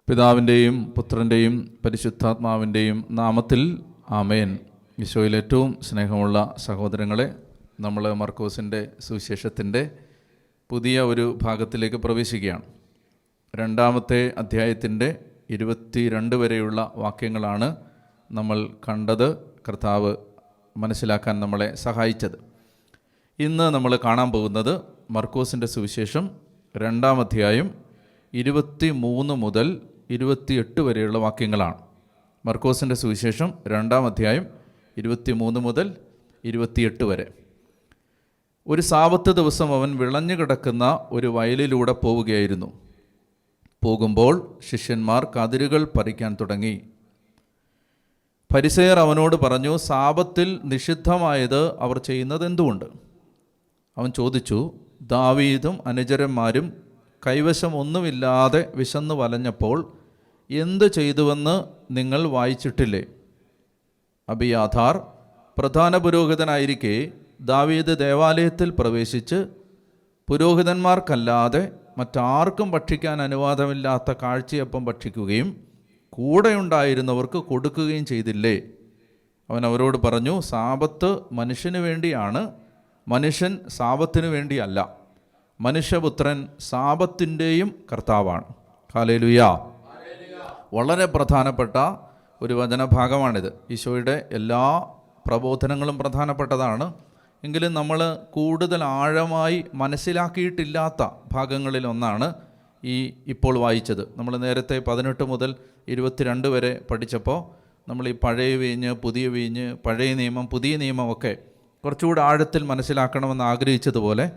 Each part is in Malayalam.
പിതാവിൻ്റെയും പുത്രൻ്റെയും പരിശുദ്ധാത്മാവിൻ്റെയും നാമത്തിൽ ആമേൻ. ഈശോയിൽ ഏറ്റവും സ്നേഹമുള്ള സഹോദരങ്ങളെ, നമ്മൾ മർക്കോസിൻ്റെ സുവിശേഷത്തിൻ്റെ പുതിയ ഒരു ഭാഗത്തിലേക്ക് പ്രവേശിക്കുകയാണ്. 2-ാമത്തെ അധ്യായത്തിൻ്റെ 22 വരെയുള്ള വാക്യങ്ങളാണ് നമ്മൾ കണ്ടത്. കർത്താവ് മനസ്സിലാക്കാൻ നമ്മളെ സഹായിച്ചത്. ഇന്ന് നമ്മൾ കാണാൻ പോകുന്നത് മർക്കോസിൻ്റെ സുവിശേഷം 2-ാം അധ്യായം 23 മുതൽ 28 വരെയുള്ള വാക്യങ്ങളാണ്. മർക്കോസിൻ്റെ സുവിശേഷം 2-ാം അധ്യായം 23 മുതൽ 28 വരെ. ഒരു സാബത്ത് ദിവസം അവൻ വിളഞ്ഞു കിടക്കുന്ന ഒരു വയലിലൂടെ പോവുകയായിരുന്നു. പോകുമ്പോൾ ശിഷ്യന്മാർ കതിരുകൾ പറിക്കാൻ തുടങ്ങി. ഫരിസേയർ അവനോട് പറഞ്ഞു, സാബത്തിൽ നിഷിദ്ധമായത് അവർ ചെയ്യുന്നത് എന്തുകൊണ്ട്? അവൻ ചോദിച്ചു, ദാവീദും അനുചരന്മാരും കൈവശം ഒന്നുമില്ലാതെ വിശന്നു വലഞ്ഞപ്പോൾ എന്ത് ചെയ്തുവെന്ന് നിങ്ങൾ വായിച്ചിട്ടില്ലേ? അബിയാഥാർ പ്രധാന പുരോഹിതനായിരിക്കെ ദാവീദ് ദേവാലയത്തിൽ പ്രവേശിച്ച് പുരോഹിതന്മാർക്കല്ലാതെ മറ്റാർക്കും ഭക്ഷിക്കാൻ അനുവാദമില്ലാത്ത കാഴ്ചയപ്പം ഭക്ഷിക്കുകയും കൂടെയുണ്ടായിരുന്നവർക്ക് കൊടുക്കുകയും ചെയ്തില്ലേ? അവൻ അവരോട് പറഞ്ഞു, സാബത്ത് മനുഷ്യന് വേണ്ടിയാണ്, മനുഷ്യൻ സാബത്തിനു വേണ്ടിയല്ല. മനുഷ്യപുത്രൻ സാബത്തിൻ്റെയും കർത്താവാണ്. ഹല്ലേലൂയ. വളരെ പ്രധാനപ്പെട്ട ഒരു വചനഭാഗമാണിത്. ഈശോയുടെ എല്ലാ പ്രബോധനങ്ങളും പ്രധാനപ്പെട്ടതാണ്. എങ്കിലും നമ്മൾ കൂടുതൽ ആഴമായി മനസ്സിലാക്കിയിട്ടില്ലാത്ത ഭാഗങ്ങളിലൊന്നാണ് ഇപ്പോൾ വായിച്ചത്. നമ്മൾ നേരത്തെ 18 മുതൽ 22 വരെ പഠിച്ചപ്പോൾ നമ്മൾ ഈ പഴയ വീഞ്ഞ്, പുതിയ വീഞ്ഞ്, പഴയ നിയമം, പുതിയ നിയമമൊക്കെ കുറച്ചുകൂടി ആഴത്തിൽ മനസ്സിലാക്കണമെന്ന് ആഗ്രഹിച്ചതുപോലെ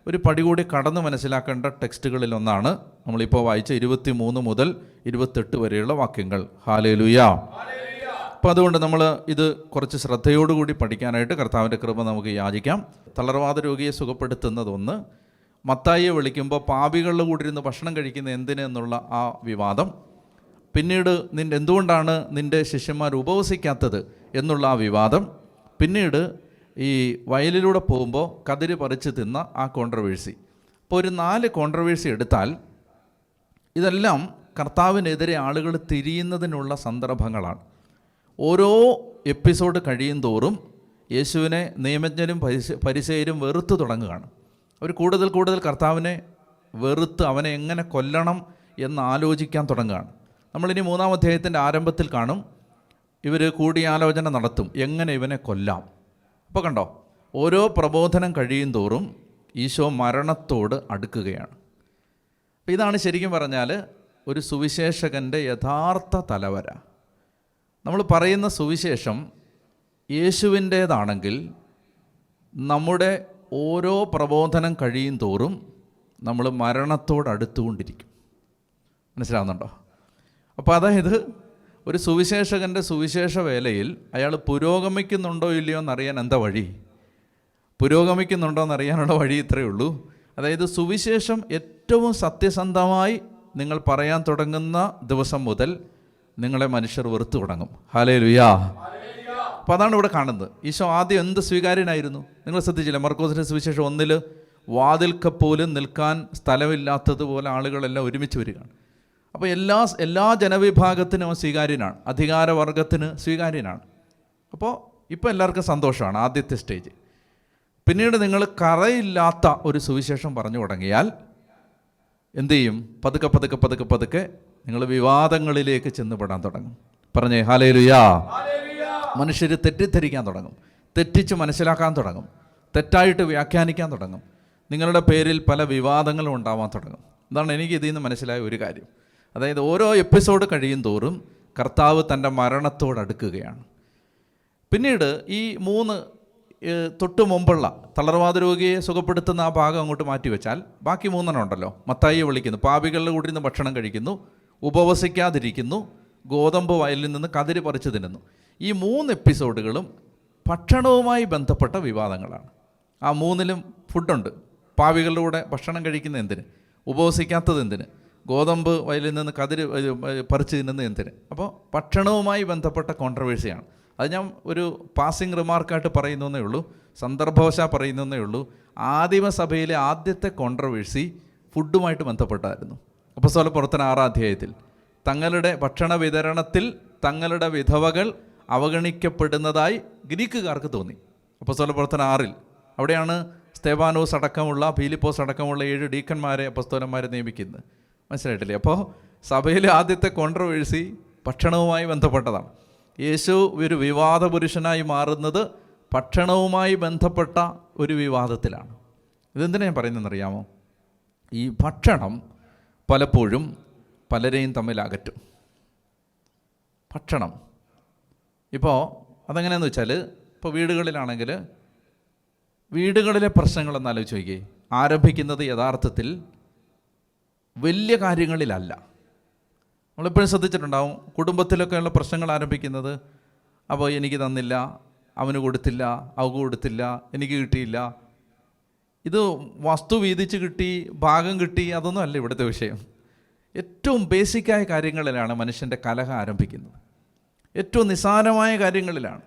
ഒരു പടി കൂടി കടന്ന് മനസ്സിലാക്കേണ്ട ടെക്സ്റ്റുകളിലൊന്നാണ് നമ്മളിപ്പോൾ വായിച്ച 23 മുതൽ 28 വരെയുള്ള വാക്യങ്ങൾ. ഹല്ലേലൂയ. അപ്പോൾ അതുകൊണ്ട് നമ്മൾ ഇത് കുറച്ച് ശ്രദ്ധയോടുകൂടി പഠിക്കാനായിട്ട് കർത്താവിൻ്റെ കൃപ നമുക്ക് യാചിക്കാം. തളർവാദ രോഗിയെ സുഖപ്പെടുത്തുന്നതൊന്ന്, മത്തായിയെ വിളിക്കുമ്പോൾ പാപികളുടെ കൂടെ ഇരുന്ന് ഭക്ഷണം കഴിക്കുന്ന എന്തിന് എന്നുള്ള ആ വിവാദം, പിന്നീട് എന്തുകൊണ്ടാണ് നിൻ്റെ ശിഷ്യന്മാർ ഉപവസിക്കാത്തത് എന്നുള്ള ആ വിവാദം, പിന്നീട് ഈ വയലിലൂടെ പോകുമ്പോൾ കതിര് പറിച്ച് തിന്ന ആ കോൺട്രവേഴ്സി. അപ്പോൾ ഒരു 4 കോൺട്രവേഴ്സി എടുത്താൽ ഇതെല്ലാം കർത്താവിനെതിരെ ആളുകൾ തിരിയുന്നതിനുള്ള സന്ദർഭങ്ങളാണ്. ഓരോ എപ്പിസോഡ് കഴിയും തോറും യേശുവിനെ നിയമജ്ഞരും പരിസേയരും വെറുത്ത് തുടങ്ങുകയാണ്. അവർ കൂടുതൽ കർത്താവിനെ വെറുത്ത് അവനെ എങ്ങനെ കൊല്ലണം എന്ന് ആലോചിക്കാൻ തുടങ്ങുകയാണ്. നമ്മളിനി 3-ാം അധ്യായത്തിൻ്റെ ആരംഭത്തിൽ കാണും, ഇവർ കൂടിയാലോചന നടത്തും, എങ്ങനെ ഇവനെ കൊല്ലാം. അപ്പോൾ കണ്ടോ, ഓരോ പ്രബോധനം കഴിയും തോറും ഈശോ മരണത്തോട് അടുക്കുകയാണ്. അപ്പോൾ ഇതാണ് ശരിക്കും പറഞ്ഞാൽ ഒരു സുവിശേഷകൻ്റെ യഥാർത്ഥ തലവര. നമ്മൾ പറയുന്ന സുവിശേഷം യേശുവിൻ്റേതാണെങ്കിൽ നമ്മുടെ ഓരോ പ്രബോധനം കഴിയും തോറും നമ്മൾ മരണത്തോട് അടുത്തുകൊണ്ടിരിക്കും. മനസ്സിലാവുന്നുണ്ടോ? അപ്പോൾ അതായത് ഒരു സുവിശേഷകൻ്റെ സുവിശേഷ വേലയിൽ അയാൾ പുരോഗമിക്കുന്നുണ്ടോ ഇല്ലയോ എന്നറിയാൻ എന്താ വഴി? പുരോഗമിക്കുന്നുണ്ടോ എന്നറിയാനുള്ള വഴി ഇത്രയേ ഉള്ളൂ. അതായത് സുവിശേഷം ഏറ്റവും സത്യസന്ധമായി നിങ്ങൾ പറയാൻ തുടങ്ങുന്ന ദിവസം മുതൽ നിങ്ങളെ മനുഷ്യർ വെറുത്തു തുടങ്ങും. ഹല്ലേലൂയ. അപ്പോൾ അതാണ് ഇവിടെ കാണുന്നത്. ഈശോ ആദ്യം എന്ത് സ്വീകാര്യനായിരുന്നു? നിങ്ങൾ ശ്രദ്ധിച്ചില്ല? മർക്കോസിൻ്റെ സുവിശേഷം 1 വാതിൽക്കൽ പോലും നിൽക്കാൻ സ്ഥലമില്ലാത്തതുപോലെ ആളുകളെല്ലാം ഒരുമിച്ച് വരികയാണ്. അപ്പോൾ എല്ലാ ജനവിഭാഗത്തിനും സ്വീകാര്യനാണ്, അധികാരവർഗത്തിന് സ്വീകാര്യനാണ്. അപ്പോൾ ഇപ്പോൾ എല്ലാവർക്കും സന്തോഷമാണ് ആദ്യത്തെ സ്റ്റേജ്. പിന്നീട് നിങ്ങൾ കറയില്ലാത്ത ഒരു സുവിശേഷം പറഞ്ഞു തുടങ്ങിയാൽ എന്തു ചെയ്യും? പതുക്കെ നിങ്ങൾ വിവാദങ്ങളിലേക്ക് ചെന്നുപെടാൻ തുടങ്ങും. പറഞ്ഞേ ഹല്ലേലൂയ. മനുഷ്യർ തെറ്റിദ്ധരിക്കാൻ തുടങ്ങും, തെറ്റിച്ച് മനസ്സിലാക്കാൻ തുടങ്ങും, തെറ്റായിട്ട് വ്യാഖ്യാനിക്കാൻ തുടങ്ങും. നിങ്ങളുടെ പേരിൽ പല വിവാദങ്ങളും ഉണ്ടാവാൻ തുടങ്ങും. ഇതാണ് എനിക്ക് ഇതിൽ നിന്ന് മനസ്സിലായ ഒരു കാര്യം. അതായത് ഓരോ എപ്പിസോഡ് കഴിയും തോറും കർത്താവ് തൻ്റെ മരണത്തോടടുക്കുകയാണ്. പിന്നീട് ഈ 3 തൊട്ട് മുമ്പുള്ള തളർവാദ രോഗിയെ സുഖപ്പെടുത്തുന്ന ആ ഭാഗം അങ്ങോട്ട് മാറ്റിവെച്ചാൽ ബാക്കി 3 ഉണ്ടല്ലോ. മത്തായിയെ വിളിക്കുന്നു, പാപികളുടെ കൂടെ നിന്ന് ഭക്ഷണം കഴിക്കുന്നു, ഉപവസിക്കാതിരിക്കുന്നു, ഗോതമ്പ് വയലിൽ നിന്ന് കതിര് പറിച്ച് തിന്നുന്നു. ഈ 3 എപ്പിസോഡുകളും ഭക്ഷണവുമായി ബന്ധപ്പെട്ട വിവാദങ്ങളാണ്. ആ 3ലും ഫുഡുണ്ട്. പാപികളുടെ കൂടെ ഭക്ഷണം കഴിക്കുന്ന എന്തിന്? ഉപവസിക്കാത്തത് എന്തിന്? ഗോതമ്പ് വയലിൽ നിന്ന് കതിര് പറിച്ച് തിന്നുന്നത് എന്തിന്? അപ്പോൾ ഭക്ഷണവുമായി ബന്ധപ്പെട്ട കോൺട്രവേഴ്സിയാണ്. അത് ഞാൻ ഒരു പാസിംഗ് റിമാർക്കായിട്ട് പറയുന്നതേ ഉള്ളൂ, സന്ദർഭവശാൽ പറയുന്നതേ ഉള്ളൂ. ആദിമസഭയിലെ ആദ്യത്തെ കോൺട്രവേഴ്സി ഫുഡുമായിട്ട് ബന്ധപ്പെട്ടായിരുന്നു. അപ്പോസ്തല പ്രവർത്തനം 6-ാം അധ്യായത്തിൽ തങ്ങളുടെ ഭക്ഷണ വിതരണത്തിൽ തങ്ങളുടെ വിധവകൾ അവഗണിക്കപ്പെടുന്നതായി ഗ്രീക്കുകാർക്ക് തോന്നി. അപ്പോസ്തല പ്രവർത്തനം 6 അവിടെയാണ് സ്തെഫാനോസ് അടക്കമുള്ള ഫിലിപ്പോസ് അടക്കമുള്ള 7 ഡീക്കന്മാരെ അപ്പോസ്തലന്മാരെ നിയമിക്കുന്നത്. മനസ്സിലായിട്ടില്ലേ? അപ്പോൾ സഭയിലെ ആദ്യത്തെ കോൺട്രവേഴ്സി ഭക്ഷണവുമായി ബന്ധപ്പെട്ടതാണ്. യേശു ഒരു വിവാദ പുരുഷനായി മാറുന്നത് ഭക്ഷണവുമായി ബന്ധപ്പെട്ട ഒരു വിവാദത്തിലാണ്. ഇതെന്തിനാ ഞാൻ പറയുന്നതെന്നറിയാമോ? ഈ ഭക്ഷണം പലപ്പോഴും പലരെയും തമ്മിൽ അകറ്റും. ഭക്ഷണം ഇപ്പോൾ അതെങ്ങനെയാണെന്ന് വെച്ചാൽ, ഇപ്പോൾ വീടുകളിലാണെങ്കിൽ വീടുകളിലെ പ്രശ്നങ്ങളൊന്ന് ആലോചിച്ച് നോക്കിയേ. ആരംഭിക്കുന്നത് യഥാർത്ഥത്തിൽ വലിയ കാര്യങ്ങളിലല്ല. നമ്മളെപ്പോഴും ശ്രദ്ധിച്ചിട്ടുണ്ടാവും, കുടുംബത്തിലൊക്കെയുള്ള പ്രശ്നങ്ങൾ ആരംഭിക്കുന്നത് അപ്പോൾ എനിക്ക് തന്നില്ല, അവന് കൊടുത്തില്ല, അവൾക്ക് കൊടുത്തില്ല, എനിക്ക് കിട്ടിയില്ല. ഇത് വസ്തു വീതിച്ച് കിട്ടി, ഭാഗം കിട്ടി, അതൊന്നും അല്ല ഇവിടുത്തെ വിഷയം. ഏറ്റവും ബേസിക്കായ കാര്യങ്ങളിലാണ് മനുഷ്യൻ്റെ കലഹം ആരംഭിക്കുന്നത്. ഏറ്റവും നിസ്സാരമായ കാര്യങ്ങളിലാണ്.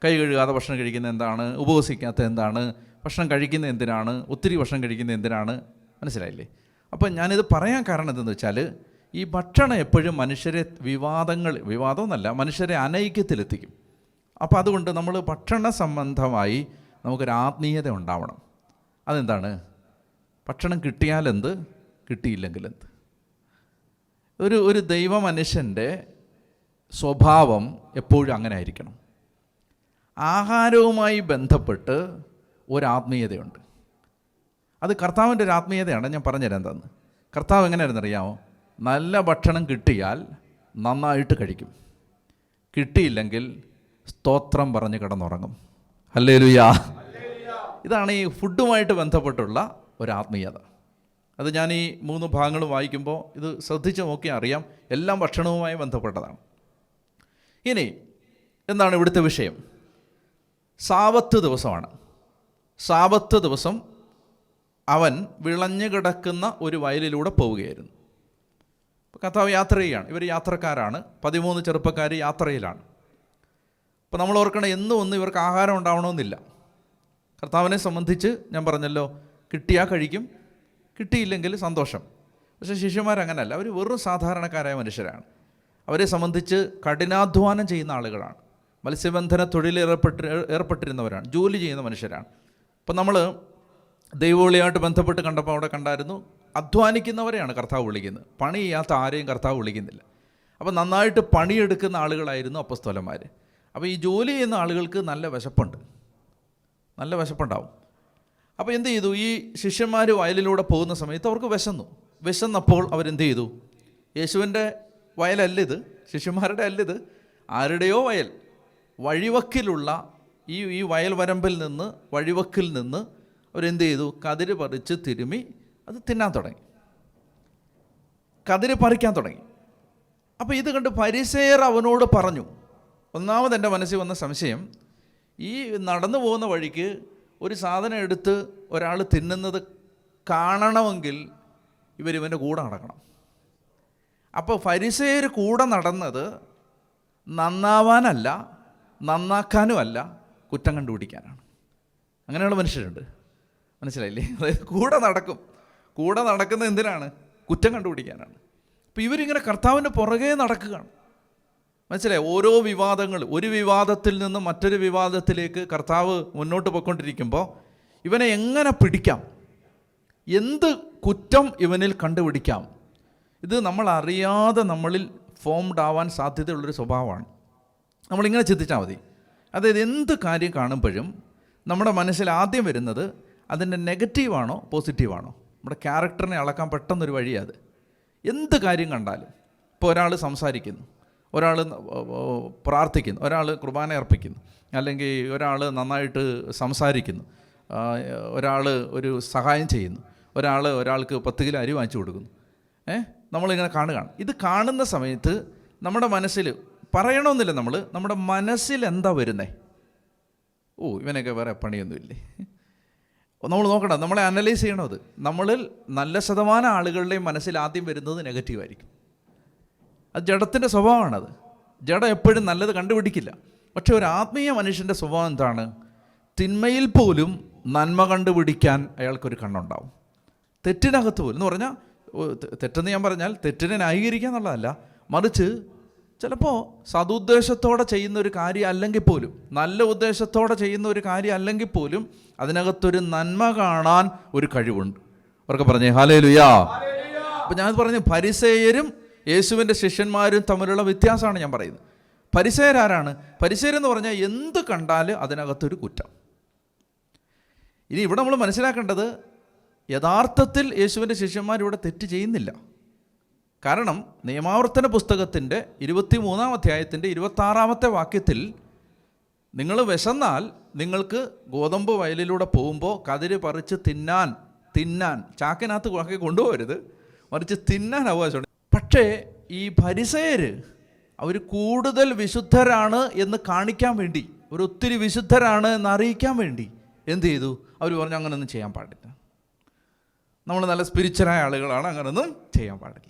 കൈ കഴുകാതെ ഭക്ഷണം കഴിക്കുന്നത് എന്താണ്, ഉപവസിക്കാത്ത എന്താണ്, ഭക്ഷണം കഴിക്കുന്നത് എന്തിനാണ്, ഒത്തിരി ഭക്ഷണം കഴിക്കുന്നത് എന്തിനാണ്, മനസ്സിലായില്ലേ? അപ്പം ഞാനിത് പറയാൻ കാരണം എന്തെന്ന് വെച്ചാൽ, ഈ ഭക്ഷണം എപ്പോഴും മനുഷ്യരെ വിവാദമൊന്നുമല്ല, മനുഷ്യരെ അനൈക്യത്തിലെത്തിക്കും. അപ്പോൾ അതുകൊണ്ട് നമ്മൾ ഭക്ഷണ സംബന്ധമായി നമുക്കൊരു ആത്മീയത ഉണ്ടാവണം. അതെന്താണ്? ഭക്ഷണം കിട്ടിയാലെന്ത്, കിട്ടിയില്ലെങ്കിലെന്ത്. ഒരു ദൈവ മനുഷ്യൻ്റെ സ്വഭാവം എപ്പോഴും അങ്ങനെ ആയിരിക്കണം. ആഹാരവുമായി ബന്ധപ്പെട്ട് ഒരാത്മീയതയുണ്ട്. അത് കർത്താവിൻ്റെ ഒരു ആത്മീയതയാണ്. ഞാൻ പറഞ്ഞുതരാം എന്താന്ന്. കർത്താവ് എങ്ങനെയായിരുന്നു അറിയാമോ? നല്ല ഭക്ഷണം കിട്ടിയാൽ നന്നായിട്ട് കഴിക്കും, കിട്ടിയില്ലെങ്കിൽ സ്തോത്രം പറഞ്ഞ് കിടന്നുറങ്ങും. ഹല്ലേലൂയാ. ഇതാണ് ഈ ഫുഡുമായിട്ട് ബന്ധപ്പെട്ടുള്ള ഒരാത്മീയത. അത് ഞാൻ ഈ 3 ഭാഗങ്ങളും വായിക്കുമ്പോൾ ഇത് ശ്രദ്ധിച്ച് നോക്കിയാൽ അറിയാം, എല്ലാം ഭക്ഷണവുമായി ബന്ധപ്പെട്ടതാണ്. ഇനി എന്താണ് ഇവിടുത്തെ വിഷയം? സാബത്ത് ദിവസമാണ്. സാബത്ത് ദിവസം അവൻ വിളഞ്ഞു കിടക്കുന്ന ഒരു വയലിലൂടെ പോവുകയായിരുന്നു. കർത്താവ് യാത്ര ചെയ്യുകയാണ്. ഇവർ യാത്രക്കാരാണ്. 13 ചെറുപ്പക്കാർ യാത്രയിലാണ്. അപ്പോൾ നമ്മൾ ഓർക്കണം, എന്നും ഒന്നും ഇവർക്ക് ആഹാരം ഉണ്ടാവണമെന്നില്ല. കർത്താവിനെ സംബന്ധിച്ച് ഞാൻ പറഞ്ഞല്ലോ, കിട്ടിയാൽ കഴിക്കും, കിട്ടിയില്ലെങ്കിൽ സന്തോഷം. പക്ഷേ ശിഷ്യന്മാരങ്ങനല്ല. അവർ വെറും സാധാരണക്കാരായ മനുഷ്യരാണ്. അവരെ സംബന്ധിച്ച് കഠിനാധ്വാനം ചെയ്യുന്ന ആളുകളാണ്. മത്സ്യബന്ധന തൊഴിലിൽ ഏർപ്പെട്ടിരുന്നവരാണ്, ജോലി ചെയ്യുന്ന മനുഷ്യരാണ്. അപ്പം നമ്മൾ ദൈവവിളിയായിട്ട് ബന്ധപ്പെട്ട് കണ്ടപ്പോൾ അവിടെ കണ്ടായിരുന്നു, അധ്വാനിക്കുന്നവരെയാണ് കർത്താവ് വിളിക്കുന്നത്, പണി ചെയ്യാത്ത ആരെയും കർത്താവ് വിളിക്കുന്നില്ല. അപ്പോൾ നന്നായിട്ട് പണിയെടുക്കുന്ന ആളുകളായിരുന്നു അപ്പോസ്തലന്മാർ. അപ്പോൾ ഈ ജോലി ചെയ്യുന്ന ആളുകൾക്ക് നല്ല വിശപ്പുണ്ടാവും. അപ്പോൾ എന്ത് ചെയ്തു? ഈ ശിഷ്യന്മാർ വയലിലൂടെ പോകുന്ന സമയത്ത് അവർക്ക് വിശന്നപ്പോൾ അവരെന്ത് ചെയ്തു? യേശുവിൻ്റെ വയലല്ലിത്, ശിഷ്യന്മാരുടെ അല്ലിത്, ആരുടെയോ വയൽ. വഴിവക്കിലുള്ള ഈ വയൽ വരമ്പിൽ നിന്ന്, വഴിവക്കിൽ നിന്ന് അവരെന്ത് ചെയ്തു? കതിര് പറിച്ച് തിരുമി അത് തിന്നാൻ തുടങ്ങി, കതിര് പറിക്കാൻ തുടങ്ങി. അപ്പോൾ ഇത് കണ്ട് ഫരിസേയർ അവനോട് പറഞ്ഞു. ഒന്നാമത് എൻ്റെ മനസ്സിൽ വന്ന സംശയം, ഈ നടന്നു പോകുന്ന വഴിക്ക് ഒരു സാധനം എടുത്ത് ഒരാൾ തിന്നുന്നത് കാണണമെങ്കിൽ ഇവൻ്റെ കൂടെ നടക്കണം. അപ്പോൾ ഫരിസേയർ കൂടെ നടന്നത് നന്നാവാനല്ല, നന്നാക്കാനുമല്ല, കുറ്റം കണ്ടുപിടിക്കാനാണ്. അങ്ങനെയുള്ള മനുഷ്യരുണ്ട്, മനസ്സിലായില്ലേ? അതായത് കൂടെ നടക്കുന്നത് എന്തിനാണ്? കുറ്റം കണ്ടുപിടിക്കാനാണ്. അപ്പോൾ ഇവരിങ്ങനെ കർത്താവിൻ്റെ പുറകെ നടക്കുകയാണ്. മനസ്സിലായി? ഓരോ വിവാദങ്ങൾ, ഒരു വിവാദത്തിൽ നിന്ന് മറ്റൊരു വിവാദത്തിലേക്ക് കർത്താവ് മുന്നോട്ട് പോയിക്കൊണ്ടിരിക്കുമ്പോൾ ഇവനെ എങ്ങനെ പിടിക്കാം, എന്ത് കുറ്റം ഇവനിൽ കണ്ടുപിടിക്കാം, ഇത് നമ്മൾ അറിയാതെ നമ്മളിൽ ഫോംഡ് ആവാൻ സാധ്യതയുള്ളൊരു സ്വഭാവമാണ്. നമ്മളിങ്ങനെ ചിന്തിച്ചാൽ മതി. അതായത് എന്ത് കാര്യം കാണുമ്പോഴും നമ്മുടെ മനസ്സിൽ ആദ്യം വരുന്നത് അതിൻ്റെ നെഗറ്റീവാണോ പോസിറ്റീവാണോ. നമ്മുടെ ക്യാരക്ടറിനെ അളക്കാൻ പെട്ടെന്നൊരു വഴിയത്. എന്ത് കാര്യം കണ്ടാലും, ഇപ്പോൾ ഒരാൾ സംസാരിക്കുന്നു, ഒരാൾ പ്രാർത്ഥിക്കുന്നു, ഒരാൾ കുർബാന അർപ്പിക്കുന്നു, അല്ലെങ്കിൽ ഒരാൾ നന്നായിട്ട് സംസാരിക്കുന്നു, ഒരാൾ ഒരു സഹായം ചെയ്യുന്നു, ഒരാൾക്ക് 10 കിലോ അരി വാങ്ങിച്ചു കൊടുക്കുന്നു. നമ്മളിങ്ങനെ കാണുകയാണ്. ഇത് കാണുന്ന സമയത്ത് നമ്മുടെ മനസ്സിൽ പറയണമെന്നില്ല, നമ്മുടെ മനസ്സിൽ എന്താ വരുന്നേ? ഇവനൊക്കെ വേറെ പണിയൊന്നുമില്ലേ. നമ്മൾ നോക്കണം, നമ്മളെ അനലൈസ് ചെയ്യണം. അത് നമ്മളിൽ നല്ല ശതമാനം ആളുകളുടെയും മനസ്സിൽ ആദ്യം വരുന്നത് നെഗറ്റീവായിരിക്കും. അത് ജഡത്തിൻ്റെ സ്വഭാവമാണത്. ജഡം എപ്പോഴും നല്ലത് കണ്ടുപിടിക്കില്ല. പക്ഷെ ഒരു ആത്മീയ മനുഷ്യൻ്റെ സ്വഭാവം എന്താണ്? തിന്മയിൽ പോലും നന്മ കണ്ടുപിടിക്കാൻ അയാൾക്കൊരു കണ്ണുണ്ടാവും. തെറ്റിനകത്ത് പോലും എന്ന് പറഞ്ഞാൽ, തെറ്റെന്ന് ഞാൻ പറഞ്ഞാൽ തെറ്റിനെ ന്യായീകരിക്കുക എന്നുള്ളതല്ല, മറിച്ച് ചിലപ്പോൾ സതുദ്ദേശത്തോടെ ചെയ്യുന്ന ഒരു കാര്യം അല്ലെങ്കിൽ പോലും, നല്ല ഉദ്ദേശത്തോടെ ചെയ്യുന്ന ഒരു കാര്യം അല്ലെങ്കിൽ പോലും അതിനകത്തൊരു നന്മ കാണാൻ ഒരു കഴിവുണ്ട്. അവർക്ക് പറഞ്ഞേ ഹല്ലേലൂയാ. അപ്പം ഞാൻ പറഞ്ഞു, ഫരിസേയരും യേശുവിൻ്റെ ശിഷ്യന്മാരും തമ്മിലുള്ള വ്യത്യാസമാണ് ഞാൻ പറയുന്നത്. ഫരിസേയരാരാണ്? ഫരിസേയരെന്ന് പറഞ്ഞാൽ എന്ത് കണ്ടാൽ അതിനകത്തൊരു കുറ്റം. ഇനി ഇവിടെ നമ്മൾ മനസ്സിലാക്കേണ്ടത്, യഥാർത്ഥത്തിൽ യേശുവിൻ്റെ ശിഷ്യന്മാർ ഇവിടെ തെറ്റ് ചെയ്യുന്നില്ല. കാരണം നിയമാവർത്തന പുസ്തകത്തിൻ്റെ 23-ാം അധ്യായത്തിൻ്റെ 26-ാമത്തെ വാക്യത്തിൽ, നിങ്ങൾ വിശന്നാൽ നിങ്ങൾക്ക് ഗോതമ്പ് വയലിലൂടെ പോകുമ്പോൾ കതിര് പറിച്ച് തിന്നാൻ ചാക്കിനകത്ത് ആക്കി കൊണ്ടുപോകരുത്, മറിച്ച് തിന്നാൻ അവകാശമുണ്ട്. പക്ഷേ ഈ ഫരിസേയർ അവർ കൂടുതൽ വിശുദ്ധരാണ് എന്ന് കാണിക്കാൻ വേണ്ടി, ഒത്തിരി വിശുദ്ധരാണ് എന്ന് അറിയിക്കാൻ വേണ്ടി എന്ത് ചെയ്തു? അവർ പറഞ്ഞു, അങ്ങനെയൊന്നും ചെയ്യാൻ പാടില്ല, നമ്മൾ നല്ല സ്പിരിച്വലായ ആളുകളാണ്, അങ്ങനെയൊന്നും ചെയ്യാൻ പാടില്ല.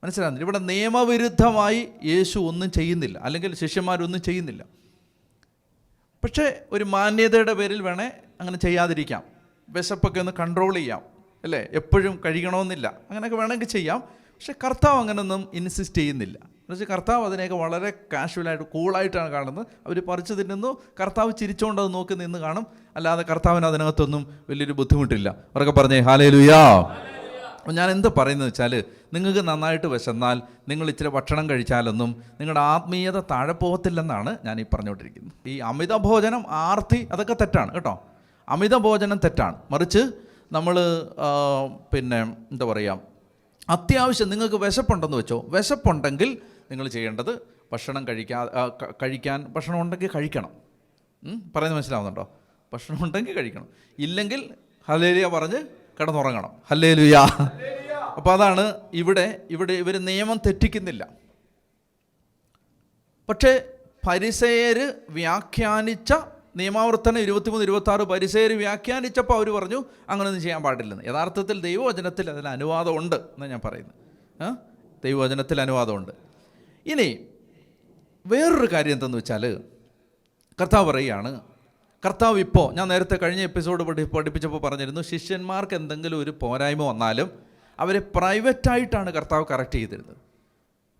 മനസ്സിലാകുന്നില്ല? ഇവിടെ നിയമവിരുദ്ധമായി യേശു ഒന്നും ചെയ്യുന്നില്ല, അല്ലെങ്കിൽ ശിഷ്യന്മാരൊന്നും ചെയ്യുന്നില്ല. പക്ഷേ ഒരു മാന്യതയുടെ പേരിൽ വേണേൽ അങ്ങനെ ചെയ്യാതിരിക്കാം, വിശപ്പൊക്കെ ഒന്ന് കൺട്രോൾ ചെയ്യാം, അല്ലേ? എപ്പോഴും കഴിക്കണമെന്നില്ല, അങ്ങനെയൊക്കെ വേണമെങ്കിൽ ചെയ്യാം. പക്ഷെ കർത്താവ് അങ്ങനെയൊന്നും ഇൻസിസ്റ്റ് ചെയ്യുന്നില്ല. എന്നുവെച്ചാൽ കർത്താവ് അതിനെയൊക്കെ വളരെ കാഷ്വലായിട്ട് കൂളായിട്ടാണ് കാണുന്നത്. അവർ പറിച്ചു തിന്നുന്നു, കർത്താവ് ചിരിച്ചുകൊണ്ട് അത് നോക്കി നിന്ന് കാണും, അല്ലാതെ കർത്താവിന് അതിനകത്തൊന്നും വലിയൊരു ബുദ്ധിമുട്ടില്ല. അവരൊക്കെ പറഞ്ഞേ ഹല്ലേലൂയാ. ഞാൻ എന്താ പറയുന്നത് വെച്ചാൽ, നിങ്ങൾക്ക് നന്നായിട്ട് വിശന്നാൽ നിങ്ങൾ ഇച്ചിരി ഭക്ഷണം കഴിച്ചാലൊന്നും നിങ്ങളുടെ ആത്മീയത താഴെ പോകത്തില്ലെന്നാണ് ഞാൻ ഈ പറഞ്ഞുകൊണ്ടിരിക്കുന്നത്. ഈ അമിത ഭോജനം, ആർത്തി, അതൊക്കെ തെറ്റാണ് കേട്ടോ. അമിത ഭോജനം തെറ്റാണ്. മറിച്ച് നമ്മൾ എന്താ പറയുക, അത്യാവശ്യം നിങ്ങൾക്ക് വിശപ്പുണ്ടെന്ന് വെച്ചോ, വിശപ്പുണ്ടെങ്കിൽ നിങ്ങൾ ചെയ്യേണ്ടത് ഭക്ഷണം ഉണ്ടെങ്കിൽ കഴിക്കണം. പറയുന്നത് മനസ്സിലാവുന്നുണ്ടോ? ഭക്ഷണം ഉണ്ടെങ്കിൽ കഴിക്കണം, ഇല്ലെങ്കിൽ ഹല്ലേലൂയ പറഞ്ഞ് കിടന്നുറങ്ങണം. ഹല്ലേലൂയ. അപ്പോൾ അതാണ് ഇവിടെ ഇവർ നിയമം തെറ്റിക്കുന്നില്ല. പക്ഷേ ഫരിസേയർ വ്യാഖ്യാനിച്ച നിയമാവർത്തനം 23-26 ഫരിസേയർ വ്യാഖ്യാനിച്ചപ്പോൾ അവർ പറഞ്ഞു അങ്ങനെയൊന്നും ചെയ്യാൻ പാടില്ലെന്ന്. യഥാർത്ഥത്തിൽ ദൈവവചനത്തിൽ അതിന് അനുവാദമുണ്ട് എന്നാണ് ഞാൻ പറയുന്നത്. ദൈവവചനത്തിൽ അനുവാദമുണ്ട്. ഇനി വേറൊരു കാര്യം എന്തെന്ന് വെച്ചാൽ, കർത്താവ് പറയുകയാണ്, കർത്താവ് ഇപ്പോൾ, ഞാൻ നേരത്തെ കഴിഞ്ഞ എപ്പിസോഡ് പഠിപ്പിച്ചപ്പോൾ പറഞ്ഞിരുന്നു, ശിഷ്യന്മാർക്ക് എന്തെങ്കിലും ഒരു പോരായ്മ വന്നാലും അവരെ പ്രൈവറ്റായിട്ടാണ് കർത്താവ് കറക്റ്റ് ചെയ്തിരുന്നത്.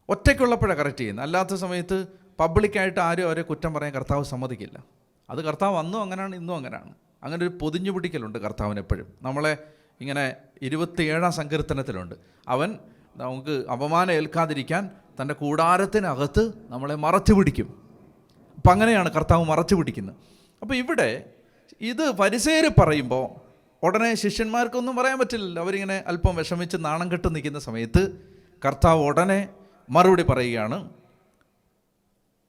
ഒറ്റയ്ക്കുള്ളപ്പോഴാണ് കറക്റ്റ് ചെയ്യുന്നത്. അല്ലാത്ത സമയത്ത് പബ്ലിക്കായിട്ട് ആരും അവരെ കുറ്റം പറയാൻ കർത്താവ് സമ്മതിക്കില്ല. അത് കർത്താവ് അന്നും അങ്ങനെയാണ്, ഇന്നും അങ്ങനെയാണ്. അങ്ങനെ ഒരു പൊതിഞ്ഞു പിടിക്കലുണ്ട് കർത്താവിന് എപ്പോഴും. നമ്മളെ ഇങ്ങനെ 27-ാം സങ്കീർത്തനത്തിലുണ്ട്, അവൻ നമുക്ക് അപമാനം ഏൽക്കാതിരിക്കാൻ തൻ്റെ കൂടാരത്തിനകത്ത് നമ്മളെ മറച്ചു പിടിക്കും. അപ്പം അങ്ങനെയാണ് കർത്താവ് മറച്ചു പിടിക്കുന്നത്. അപ്പോൾ ഇവിടെ ഇത് ഫരിസേയർ പറയുമ്പോൾ ഉടനെ ശിഷ്യന്മാർക്കൊന്നും പറയാൻ പറ്റില്ലല്ലോ. അവരിങ്ങനെ അല്പം വിഷമിച്ച് നാണം കെട്ട് നിൽക്കുന്ന സമയത്ത് കർത്താവ് ഉടനെ മറുപടി പറയുകയാണ്.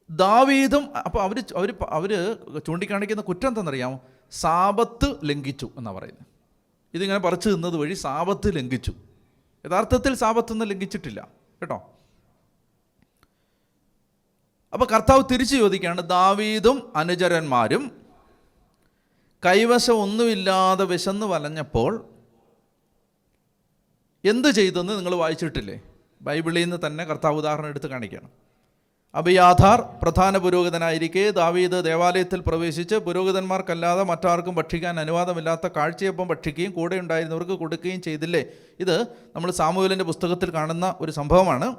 ദാവീദും, അപ്പോൾ അവർ ചൂണ്ടിക്കാണിക്കുന്ന കുറ്റം എന്തെന്നറിയാമോ? സാബത്ത് ലംഘിച്ചു എന്നാണ് പറയുന്നത്. ഇതിങ്ങനെ പറിച്ചു തിന്നത് വഴി സാബത്ത് ലംഘിച്ചു. യഥാർത്ഥത്തിൽ സാബത്തൊന്നും ലംഘിച്ചിട്ടില്ല കേട്ടോ. അപ്പോൾ കർത്താവ് തിരിച്ചു ചോദിക്കുകയാണ്, ദാവീദും അനുചരന്മാരും കൈവശം ഒന്നുമില്ലാതെ വിശന്ന് വലഞ്ഞപ്പോൾ എന്ത് ചെയ്തെന്ന് നിങ്ങൾ വായിച്ചിട്ടില്ലേ? ബൈബിളിൽ നിന്ന് തന്നെ കർത്താവ് ഉദാഹരണം എടുത്ത് കാണിക്കണം. അബിയാഥാർ പ്രധാന പുരോഹിതനായിരിക്കെ ദാവീദ് ദേവാലയത്തിൽ പ്രവേശിച്ച് പുരോഹിതന്മാർക്കല്ലാതെ മറ്റാർക്കും ഭക്ഷിക്കാൻ അനുവാദമില്ലാത്ത കാഴ്ചയപ്പം ഭക്ഷിക്കുകയും കൂടെ ഉണ്ടായിരുന്നവർക്ക് കൊടുക്കുകയും ചെയ്തില്ലേ? ഇത് നമ്മൾ സാമുവേലിൻ്റെ പുസ്തകത്തിൽ കാണുന്ന ഒരു സംഭവമാണ്.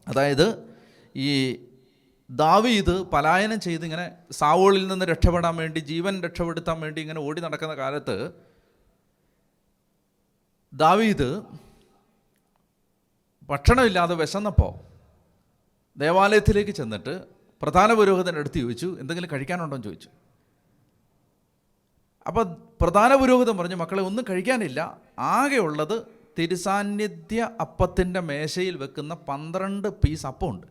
അതായത് ഈ ദാവീദ് പലായനം ചെയ്ത് ഇങ്ങനെ സാവോളിൽ നിന്ന് രക്ഷപ്പെടാൻ വേണ്ടി, ജീവൻ രക്ഷപ്പെടുത്താൻ വേണ്ടി ഇങ്ങനെ ഓടി നടക്കുന്ന കാലത്ത് ദാവീദ് ഭക്ഷണമില്ലാതെ വിശന്നപ്പോൾ ദേവാലയത്തിലേക്ക് ചെന്നിട്ട് പ്രധാന പുരോഹിതൻ്റെ അടുത്ത് ചോദിച്ചു, എന്തെങ്കിലും കഴിക്കാനുണ്ടോ എന്ന് ചോദിച്ചു. അപ്പോൾ പ്രധാന പുരോഹിതൻ പറഞ്ഞു, മക്കളെ ഒന്നും കഴിക്കാനില്ല, ആകെയുള്ളത് തിരുസാന്നിധ്യ അപ്പത്തിൻ്റെ മേശയിൽ വെക്കുന്ന 12 പീസ് അപ്പമുണ്ട്.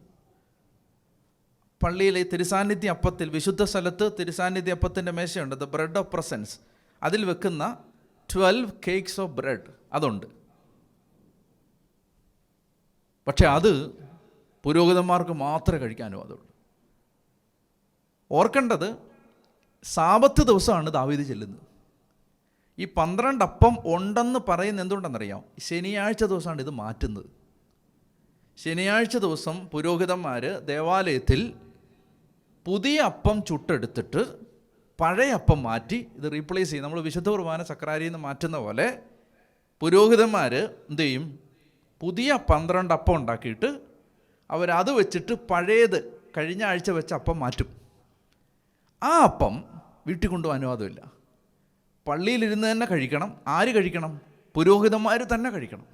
പള്ളിയിലെ തിരുസാന്നിധ്യ അപ്പത്തിൽ, വിശുദ്ധ സ്ഥലത്ത് തിരുസാന്നിധ്യ അപ്പത്തിൻ്റെ മേശയുണ്ട്, ദ ബ്രെഡ് ഓഫ് പ്രസൻസ്. അതിൽ വെക്കുന്ന 12 കേക്ക്സ് ഓഫ് ബ്രെഡ് അതുണ്ട്. പക്ഷെ അത് പുരോഹിതന്മാർക്ക് മാത്രമേ കഴിക്കാനും അതുള്ളൂ. ഓർക്കേണ്ടത്, സാബത്ത് ദിവസമാണ് ദാവീദ് ചെല്ലുന്നത്. ഈ 12 അപ്പം ഉണ്ടെന്ന് പറയുന്നത് എന്തുകൊണ്ടെന്നറിയാം? ശനിയാഴ്ച ദിവസമാണ് ഇത് മാറ്റുന്നത്. ശനിയാഴ്ച ദിവസം പുരോഹിതന്മാർ ദേവാലയത്തിൽ പുതിയ അപ്പം ചുട്ടെടുത്തിട്ട് പഴയ അപ്പം മാറ്റി ഇത് റീപ്ലേസ് ചെയ്യും. നമ്മൾ വിശുദ്ധ കുർബാന സക്രാരിയിൽ നിന്ന് മാറ്റുന്ന പോലെ പുരോഹിതന്മാർ എന്ത് ചെയ്യും? പുതിയ 12 അപ്പം ഉണ്ടാക്കിയിട്ട് അവരത് വെച്ചിട്ട് പഴയത് കഴിഞ്ഞ ആഴ്ച വെച്ച അപ്പം മാറ്റും. ആ അപ്പം വീട്ടിൽ കൊണ്ടുപോകാൻ അനുവാദമില്ല. പള്ളിയിലിരുന്ന് തന്നെ കഴിക്കണം. ആര് കഴിക്കണം? പുരോഹിതന്മാർ തന്നെ കഴിക്കണം.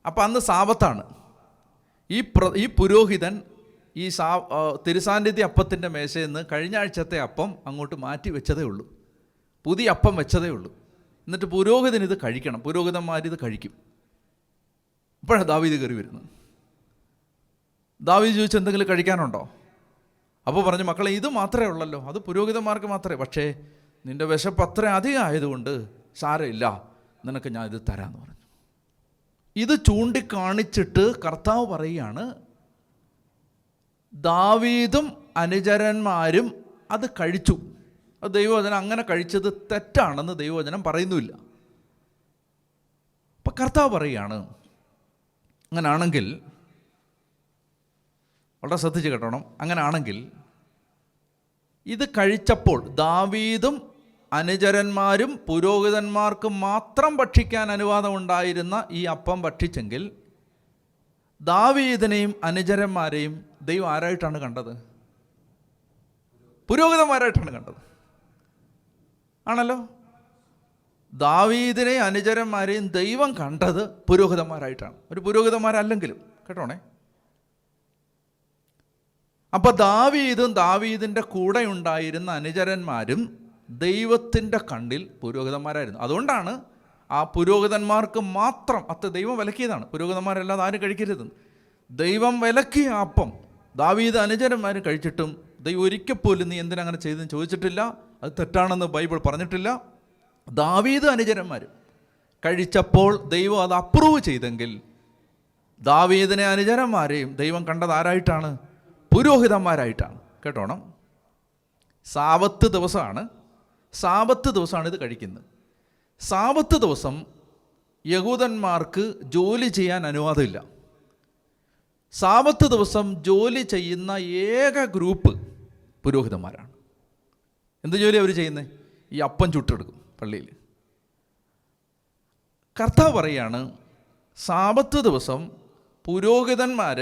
അപ്പം അന്ന് സാബത്താണ്. ഈ പുരോഹിതൻ ഈ തിരുസാന്നിധ്യ അപ്പത്തിൻ്റെ മേശയിൽ നിന്ന് കഴിഞ്ഞ ആഴ്ചത്തെ അപ്പം അങ്ങോട്ട് മാറ്റി വെച്ചതേ ഉള്ളൂ, പുതിയ അപ്പം വെച്ചതേ ഉള്ളൂ. എന്നിട്ട് പുരോഹിതൻ ഇത് കഴിക്കണം, പുരോഹിതന്മാരിത് കഴിക്കും. ഇപ്പോഴാണ് ദാവീദ് കയറി വരുന്നത്. ദാവീദ് ചോദിച്ചു, എന്തെങ്കിലും കഴിക്കാനുണ്ടോ? അപ്പോൾ പറഞ്ഞു, മക്കളെ ഇത് മാത്രമേ ഉള്ളല്ലോ, അത് പുരോഹിതന്മാർക്ക് മാത്രമേ, പക്ഷേ നിൻ്റെ വിശപ്പ് അത്ര അധികം ആയതുകൊണ്ട് സാരമില്ല, നിനക്ക് ഞാൻ ഇത് തരാമെന്ന് പറഞ്ഞു. ഇത് ചൂണ്ടിക്കാണിച്ചിട്ട് കർത്താവ് പറയുകയാണ്, ദാവീദും അനുചരന്മാരും അത് കഴിച്ചു. അത് ദൈവവചനം അങ്ങനെ കഴിച്ചത് തെറ്റാണെന്ന് ദൈവവചനം പറയുന്നുമില്ല. അപ്പം കർത്താവ് പറയുകയാണ്, അങ്ങനാണെങ്കിൽ വളരെ ശ്രദ്ധിച്ച് കേട്ടോണം, അങ്ങനാണെങ്കിൽ ഇത് കഴിച്ചപ്പോൾ ദാവീദും അനുചരന്മാരും പുരോഹിതന്മാർക്ക് മാത്രം ഭക്ഷിക്കാൻ അനുവാദമുണ്ടായിരുന്ന ഈ അപ്പം ഭക്ഷിച്ചെങ്കിൽ ദാവീദിനെയും അനുചരന്മാരെയും ദൈവം ആരായിട്ടാണ് കണ്ടത്? പുരോഹിതന്മാരായിട്ടാണ് കണ്ടത്. ആണല്ലോ. ദാവീദിനെയും അനുചരന്മാരെയും ദൈവം കണ്ടത് പുരോഹിതന്മാരായിട്ടാണ്, ഒരു പുരോഹിതന്മാരല്ലെങ്കിലും. കേട്ടോണേ. അപ്പം ദാവീദിൻ്റെ കൂടെ ഉണ്ടായിരുന്ന അനുചരന്മാരും ദൈവത്തിൻ്റെ കണ്ണിൽ പുരോഹിതന്മാരായിരുന്നു. അതുകൊണ്ടാണ് ആ പുരോഹിതന്മാർക്ക് മാത്രം ദൈവം വിലക്കിയതാണ്. പുരോഹിതന്മാരല്ലാതെ ആരും കഴിക്കരുത്. ദൈവം വിലക്കിയ അപ്പം ദാവീദ് അനുചരന്മാർ കഴിച്ചിട്ടും ദൈവം ഒരിക്കൽ പോലും നീ എന്തിനങ്ങനെ ചെയ്തെന്ന് ചോദിച്ചിട്ടില്ല. അത് തെറ്റാണെന്ന് ബൈബിൾ പറഞ്ഞിട്ടില്ല. ദാവീദ് അനുചരന്മാർ കഴിച്ചപ്പോൾ ദൈവം അത് അപ്രൂവ് ചെയ്തെങ്കിൽ ദാവീദിനെ അനുചരന്മാരെയും ദൈവം കണ്ടത് ആരായിട്ടാണ്? പുരോഹിതന്മാരായിട്ടാണ്. കേട്ടോണം. സാബത്ത് ദിവസമാണ് ഇത് കഴിക്കുന്നത്. സാബത്ത് ദിവസം യഹൂദന്മാർക്ക് ജോലി ചെയ്യാൻ അനുവാദമില്ല. സാബത്ത് ദിവസം ജോലി ചെയ്യുന്ന ഏക ഗ്രൂപ്പ് പുരോഹിതന്മാരാണ്. എന്ത് ജോലി അവർ ചെയ്യുന്നത്? ഈ അപ്പം ചുട്ടെടുക്കും പള്ളിയിൽ. കർത്താവ് പറയാണ്, സാബത്ത് ദിവസം പുരോഹിതന്മാർ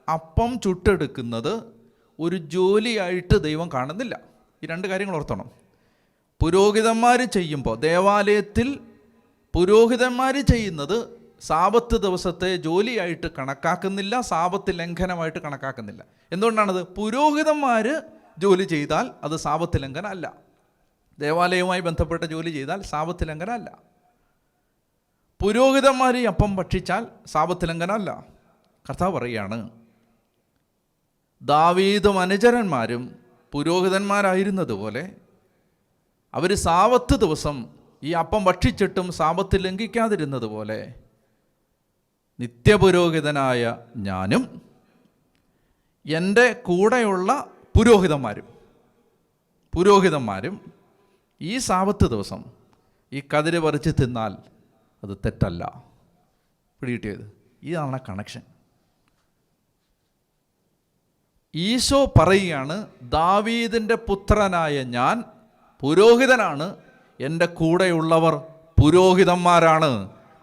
അപ്പം ചുട്ടെടുക്കുന്നത് ഒരു ജോലിയായിട്ട് ദൈവം കാണുന്നില്ല. ഈ രണ്ട് കാര്യങ്ങൾ ഓർത്തണം. പുരോഹിതന്മാർ ചെയ്യുമ്പോൾ, ദേവാലയത്തിൽ പുരോഹിതന്മാർ ചെയ്യുന്നത് സാബത്ത് ദിവസത്തെ ജോലിയായിട്ട് കണക്കാക്കുന്നില്ല, സാബത്ത് ലംഘനമായിട്ട് കണക്കാക്കുന്നില്ല. എന്തുകൊണ്ടാണത്? പുരോഹിതന്മാർ ജോലി ചെയ്താൽ അത് സാബത്ത് ലംഘനം അല്ല. ദേവാലയവുമായി ബന്ധപ്പെട്ട ജോലി ചെയ്താൽ സാബത്ത് ലംഘനം അല്ല. പുരോഹിതന്മാർ അപ്പം ഭക്ഷിച്ചാൽ സാബത്ത് ലംഘനം അല്ല. കർത്താവ് പറയുകയാണ്, ദാവീദും അനുചരന്മാരും പുരോഹിതന്മാരായിരുന്നതുപോലെ അവർ സാബത്ത് ദിവസം ഈ അപ്പം ഭക്ഷിച്ചിട്ടും സാബത്ത് ലംഘിക്കാതിരുന്നതുപോലെ നിത്യപുരോഹിതനായ ഞാനും എൻ്റെ കൂടെയുള്ള പുരോഹിതന്മാരും ഈ സാബത്ത് ദിവസം ഈ കതിര് പറിച്ച് തിന്നാൽ അത് തെറ്റല്ല. പിടികിട്ടിയത്? ഇതാണ് കണക്ഷൻ. ഈശോ പറയുകയാണ്, ദാവീദിൻ്റെ പുത്രനായ ഞാൻ പുരോഹിതനാണ്, എൻ്റെ കൂടെയുള്ളവർ പുരോഹിതന്മാരാണ്,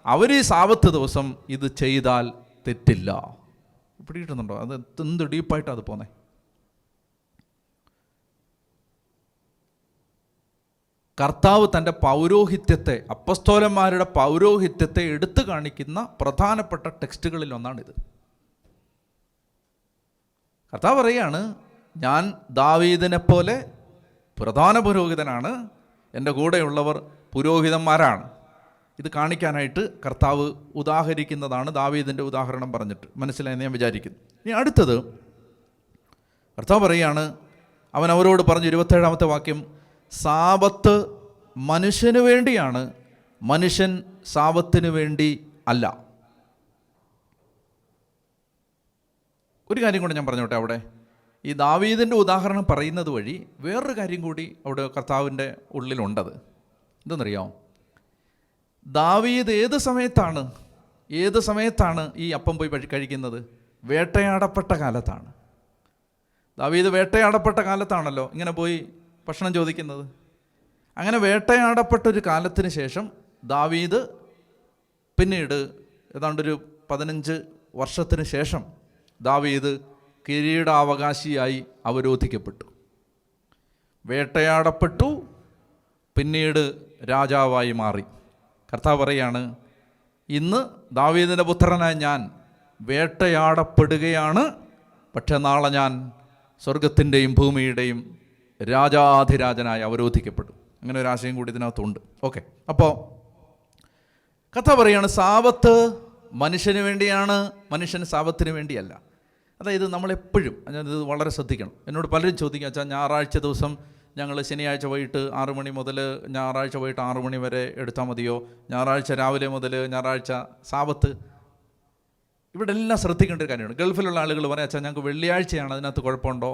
അവർ ഈ സാബത്ത് ദിവസം ഇത് ചെയ്താൽ തെറ്റില്ല. പിടികിട്ടുന്നുണ്ടോ? അത് എന്ത് ഡീപ്പായിട്ടാണ് അത് പോന്നെ. കർത്താവ് തൻ്റെ പൗരോഹിത്യത്തെ, അപ്പസ്തോലന്മാരുടെ പൗരോഹിത്യത്തെ എടുത്തു കാണിക്കുന്ന പ്രധാനപ്പെട്ട ടെക്സ്റ്റുകളിൽ ഒന്നാണിത്. കർത്താവ് പറയുകയാണ്, ഞാൻ ദാവീദിനെ പോലെ പ്രധാന പുരോഹിതനാണ്, എൻ്റെ കൂടെയുള്ളവർ പുരോഹിതന്മാരാണ്. ഇത് കാണിക്കാനായിട്ട് കർത്താവ് ഉദാഹരിക്കുന്നതാണ് ദാവീദിൻ്റെ ഉദാഹരണം പറഞ്ഞിട്ട്. മനസ്സിലായെന്ന് ഞാൻ വിചാരിക്കുന്നു. ഇനി അടുത്തത് കർത്താവ് പറയുകയാണ്, അവൻ അവരോട് പറഞ്ഞു, 27-ാമത്തെ വാക്യം, സാബത്ത് മനുഷ്യന് വേണ്ടിയാണ്, മനുഷ്യൻ സാബത്തിന് വേണ്ടി അല്ല. ഒരു കാര്യം കൂടെ ഞാൻ പറഞ്ഞോട്ടെ. അവിടെ ഈ ദാവീദിൻ്റെ ഉദാഹരണം പറയുന്നത് വഴി വേറൊരു കാര്യം കൂടി അവിടെ കർത്താവിൻ്റെ ഉള്ളിലുണ്ടത്. എന്തെന്നറിയാമോ? ദാവീദ് ഏത് സമയത്താണ് ഈ അപ്പം പോയി കഴിക്കുന്നത്? വേട്ടയാടപ്പെട്ട കാലത്താണ്. ദാവീദ് വേട്ടയാടപ്പെട്ട കാലത്താണല്ലോ ഇങ്ങനെ പോയി ഭക്ഷണം ചോദിക്കുന്നത്. അങ്ങനെ വേട്ടയാടപ്പെട്ടൊരു കാലത്തിന് ശേഷം ദാവീദ് പിന്നീട് ഏതാണ്ടൊരു 15 വർഷത്തിന് ശേഷം ദാവീദ് കിരീടാവകാശിയായി അവരോധിക്കപ്പെട്ടു, വേട്ടയാടപ്പെട്ടു, പിന്നീട് രാജാവായി മാറി. കർത്താവ് പറയാണ്, ഇന്ന് ദാവീദിൻ്റെ പുത്രനായ ഞാൻ വേട്ടയാടപ്പെടുകയാണ്, പക്ഷെ നാളെ ഞാൻ സ്വർഗത്തിൻ്റെയും ഭൂമിയുടെയും രാജാധിരാജനായി അവരോധിക്കപ്പെടും. അങ്ങനെ ഒരു ആശയം കൂടി ഇതിനകത്തുണ്ട്. ഓക്കെ, അപ്പോൾ കഥ പറയാണ്, സാബത്ത് മനുഷ്യന് വേണ്ടിയാണ്, മനുഷ്യന് സാബത്തിന് വേണ്ടിയല്ല. അതായത് നമ്മളെപ്പോഴും ഇത് വളരെ ശ്രദ്ധിക്കണം. എന്നോട് പലരും ചോദിക്കുക, വെച്ചാൽ ഞായറാഴ്ച ദിവസം ഞങ്ങൾ ശനിയാഴ്ച വൈകിട്ട് 6 മണി മുതൽ ഞായറാഴ്ച വൈകിട്ട് 6 മണി വരെ എടുത്താൽ മതിയോ, ഞായറാഴ്ച രാവിലെ മുതൽ ഞായറാഴ്ച സാബത്ത്? ഇവിടെ എല്ലാം ശ്രദ്ധിക്കേണ്ട ഒരു കാര്യമാണ്. ഗൾഫിലുള്ള ആളുകൾ പറയാം, വെച്ചാൽ ഞങ്ങൾക്ക് വെള്ളിയാഴ്ചയാണ്, അതിനകത്ത് കുഴപ്പമുണ്ടോ?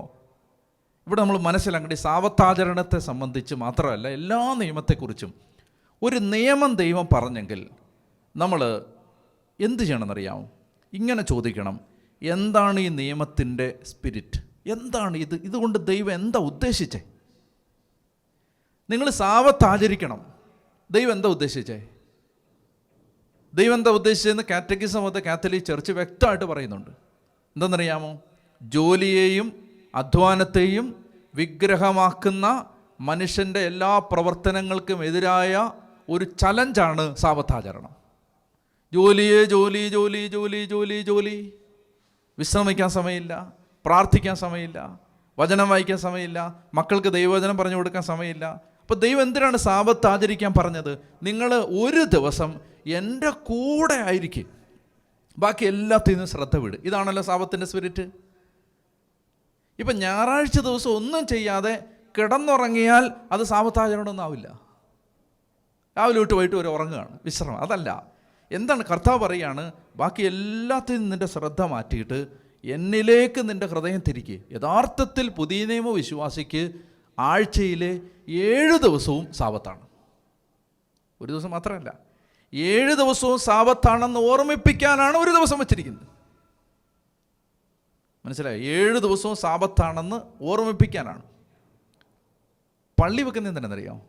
ഇവിടെ നമ്മൾ മനസ്സിലാക്കേണ്ട സാബത്താചരണത്തെ സംബന്ധിച്ച് മാത്രമല്ല, എല്ലാ നിയമത്തെക്കുറിച്ചും ഒരു നിയമം ദൈവം പറഞ്ഞെങ്കിൽ നമ്മൾ എന്ത് ചെയ്യണമെന്നറിയാമോ? ഇങ്ങനെ ചോദിക്കണം, എന്താണ് ഈ നിയമത്തിൻ്റെ സ്പിരിറ്റ്? എന്താണ് ഇതുകൊണ്ട് ദൈവം എന്താ ഉദ്ദേശിച്ചേ? നിങ്ങൾ സാബത്ത് ആചരിക്കണം, ദൈവം എന്താ ഉദ്ദേശിച്ചേ? ദൈവം എന്താ ഉദ്ദേശിച്ചതെന്ന് catechism of the Catholic Church വ്യക്തമായിട്ട് പറയുന്നുണ്ട്. എന്തെന്നറിയാമോ? ജോലിയെയും അധ്വാനത്തെയും വിഗ്രഹമാക്കുന്ന മനുഷ്യൻ്റെ എല്ലാ പ്രവർത്തനങ്ങൾക്കും എതിരായ ഒരു ചലഞ്ചാണ് സാബത്താചരണം. ജോലിയെ ജോലി ജോലി ജോലി ജോലി ജോലി, വിശ്രമിക്കാൻ സമയമില്ല, പ്രാർത്ഥിക്കാൻ സമയമില്ല, വചനം വായിക്കാൻ സമയമില്ല, മക്കൾക്ക് ദൈവവചനം പറഞ്ഞു കൊടുക്കാൻ സമയമില്ല. അപ്പോൾ ദൈവം എന്തിനാണ് സാബത്ത് ആചരിക്കാൻ പറഞ്ഞത്? നിങ്ങൾ ഒരു ദിവസം എൻ്റെ കൂടെ ആയിരിക്കും, ബാക്കി എല്ലാത്തിൽ നിന്നും ശ്രദ്ധ വിട്. ഇതാണല്ലോ സാബത്തിൻ്റെ സ്പിരിറ്റ്. ഇപ്പം ഞായറാഴ്ച ദിവസം ഒന്നും ചെയ്യാതെ കിടന്നുറങ്ങിയാൽ അത് സാബത്താചരണമൊന്നും ആവില്ല. രാവിലെ തൊട്ട് വൈകിട്ട് വരെ ഉറങ്ങുകയാണ്, വിശ്രമം. അതല്ല. എന്താണ് കർത്താവ് പറയാണ്, ബാക്കി എല്ലാത്തിൽ നിന്നും നിൻ്റെ ശ്രദ്ധ മാറ്റിയിട്ട് എന്നിലേക്ക് നിൻ്റെ ഹൃദയം തിരിക്കുക. യഥാർത്ഥത്തിൽ പുതിയ നിയമ വിശ്വാസിക്ക് ആഴ്ചയിലെ 7 ദിവസവും സാബത്താണ്. ഒരു ദിവസം മാത്രമല്ല, 7 ദിവസവും സാബത്താണെന്ന് ഓർമ്മിപ്പിക്കാനാണ് ഒരു ദിവസം വച്ചിരിക്കുന്നത്. മനസ്സിലായി? 7 ദിവസവും സാബത്താണെന്ന് ഓർമ്മിപ്പിക്കാനാണ്. പള്ളി വെക്കുന്നത് എന്തിനെന്നറിയാമോ?